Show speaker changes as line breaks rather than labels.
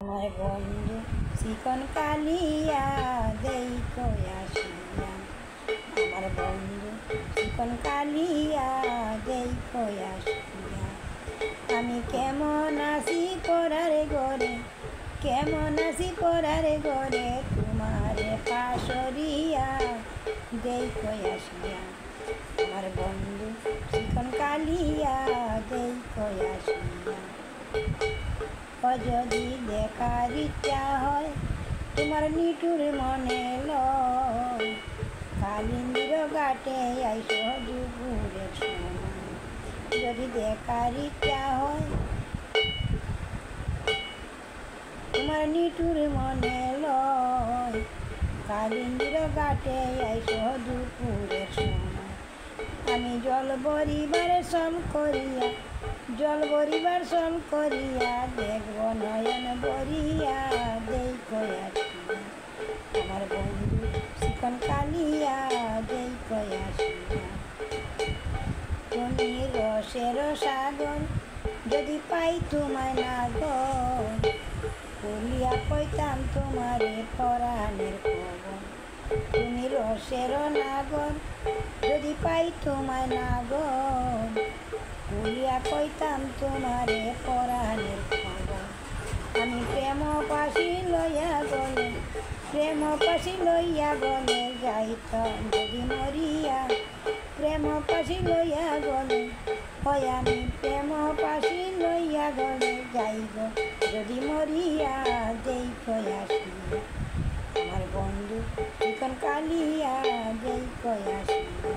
আমার বন্ধু চিকন কালিয়া দেখো আসিয়া, আমার বন্ধু চিকন কালিয়া দেখো আসিয়া। আমি কেমন আছি পড়ার ঘরে, কেমন আছি পড়ার ঘরে, তোমারে পাশরিয়া দেখো আসিয়া। আমার বন্ধু চিকন কালিয়া দেখো আসিয়া। যদি দেখার ইচ্ছা হয় তোমার নিটুর মনে লয়, কালিন্দির ঘাটে আইসো দুপুরের সময়। যদি দেখার ইচ্ছা হয় তোমার নিটুর মনে লয়, কালিন্দির ঘাটে আইসো দুপুরের সময়। আমি জল বরিবার সম করিয়া, জল বরিবার সম করিয়া, দেখব নয়ন বরিয়া দেখো আসিয়া। আমার বন্ধু চিকন কালিয়া দেখো আসিয়া। তুমি রসের সাগর যদি পাই তোমায় না গো, বলিয়া কইতাম তোমারে পরাণের খবর। তুমি রসের নাগর যদি পাই তোমায় না গো, বলিয়া কইতাম তোমারে পরাণের খবর। আমি প্রেম পাশি লইয়া গলে, প্রেম পাশি লইয়া গলে যাইতাম যদি মরিয়া, প্রেম পাশি লইয়া গলে হয়। আমি প্রেম পাশি লইয়া গলে যাইব যদি মরিয়া দেখো আসিয়া। আমার বন্ধু চিকন কালিয়া দেখো আসিয়া।